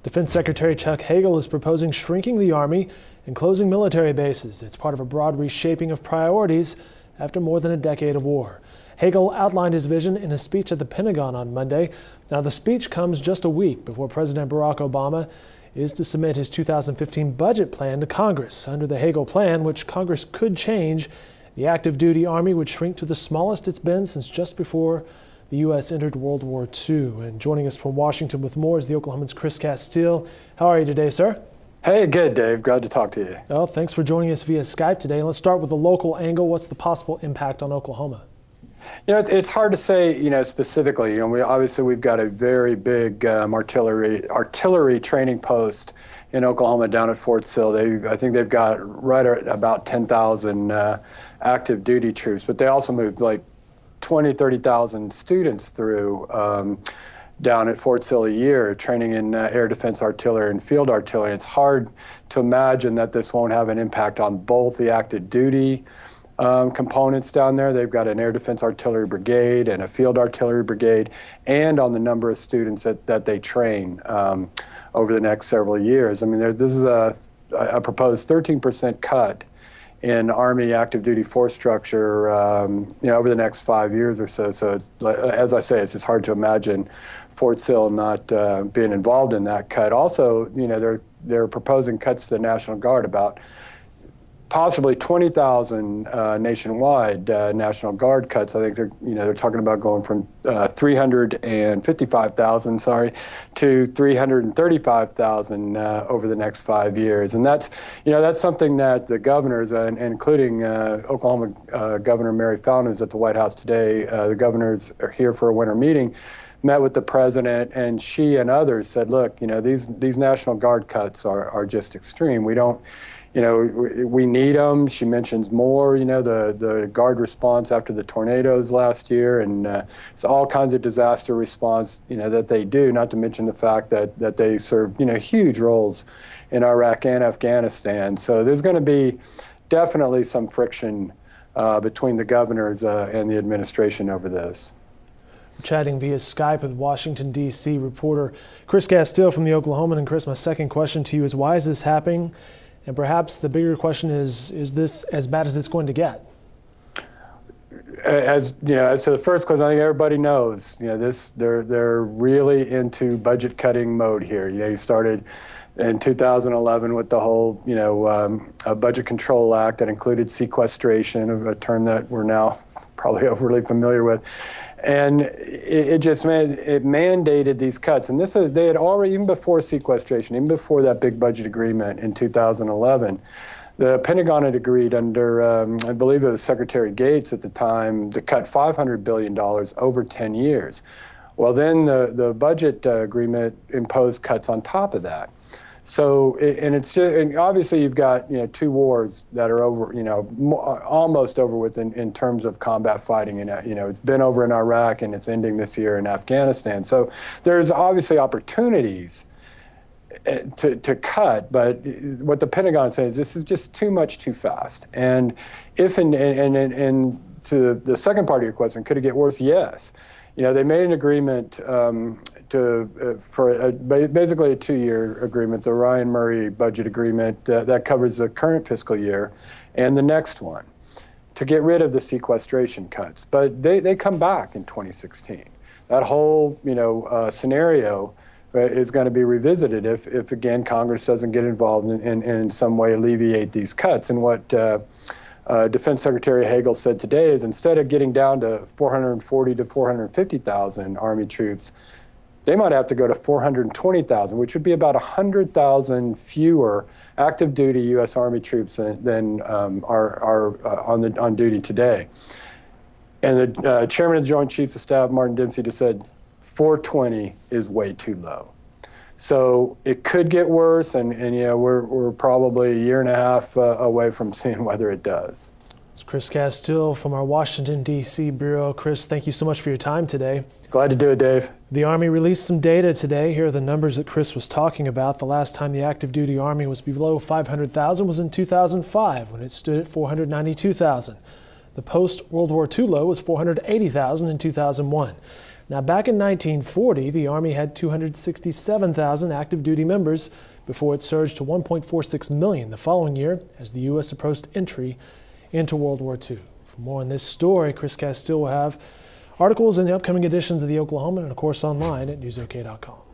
Defense Secretary Chuck Hagel is proposing shrinking the Army and closing military bases. It's part of a broad reshaping of priorities after more than a decade of war. Hagel outlined his vision in a speech at the Pentagon on Monday. Now, the speech comes just a week before President Barack Obama is to submit his 2015 budget plan to Congress. Under the Hagel plan, which Congress could change, the active duty Army would shrink to the smallest it's been since just before the U.S. entered World War II. And joining us from Washington with more is the Oklahoman's Chris Castile. How are you today, sir? Hey, good, Dave. Glad to talk to you. Well, thanks for joining us via Skype today. Let's start with the local angle. What's the possible impact on Oklahoma? You know, it's hard to say, specifically. We've got a very big artillery training post in Oklahoma down at Fort Sill. I think they've got right at about 10,000 active duty troops, but they also moved like 30,000 students through down at Fort Sill a year, training in air defense artillery and field artillery. It's hard to imagine that this won't have an impact on both the active duty components down there. They've got an air defense artillery brigade and a field artillery brigade, and on the number of students that they train over the next several years. I mean, this is a proposed 13% cut in Army active duty force structure, over the next 5 years or so. So, as I say, it's just hard to imagine Fort Sill not being involved in that cut. Also, they're proposing cuts to the National Guard, about possibly 20,000 nationwide National Guard cuts. I think they're talking about going from 355,000, to 335,000 over the next 5 years, and that's something that the governors, including Oklahoma Governor Mary Fallin, who's at the White House today. The governors are here for a winter meeting. Met with the president, and she and others said, look, these National Guard cuts are just extreme. We don't. We need them. She mentions more, the Guard response after the tornadoes last year, and it's all kinds of disaster response, that they do, not to mention the fact that they serve, huge roles in Iraq and Afghanistan. So there's going to be definitely some friction between the governors and the administration over this. We're chatting via Skype with Washington, D.C. reporter Chris Castile from the Oklahoman. And Chris, my second question to you is, why is this happening? And perhaps the bigger question is this as bad as it's going to get? As to the first question, I think everybody knows, they're really into budget cutting mode here. You started in 2011 with the whole, Budget Control Act that included sequestration, a term that we're now probably overly familiar with. And it mandated these cuts. And they had already, even before sequestration, even before that big budget agreement in 2011, the Pentagon had agreed under, I believe it was Secretary Gates at the time, to cut $500 billion over 10 years. Well, then the budget agreement imposed cuts on top of that. So, and obviously you've got, two wars that are over, almost over with in terms of combat fighting. And, it's been over in Iraq and it's ending this year in Afghanistan. So there's obviously opportunities to cut, but what the Pentagon says, this is just too much too fast. And and to the second part of your question, could it get worse? Yes. They made an agreement for basically a 2-year agreement, the Ryan Murray budget agreement that covers the current fiscal year and the next one, to get rid of the sequestration cuts. But they come back in 2016. That whole scenario is going to be revisited if again Congress doesn't get involved and in some way alleviate these cuts. And what Defense Secretary Hagel said today is, instead of getting down to 440 to 450,000 Army troops, they might have to go to 420,000, which would be about 100,000 fewer active duty U.S. Army troops than are on duty today. And the chairman of the Joint Chiefs of Staff, Martin Dempsey, just said 420 is way too low. So it could get worse, and we're probably a year and a half away from seeing whether it does. It's Chris Castile from our Washington, D.C. Bureau. Chris, thank you so much for your time today. Glad to do it, Dave. The Army released some data today. Here are the numbers that Chris was talking about. The last time the active duty Army was below 500,000 was in 2005, when it stood at 492,000. The post-World War II low was 480,000 in 2001. Now, back in 1940, the Army had 267,000 active duty members before it surged to 1.46 million the following year as the U.S. approached entry into World War II. For more on this story, Chris Castile will have articles in the upcoming editions of the Oklahoman and, of course, online at newsok.com.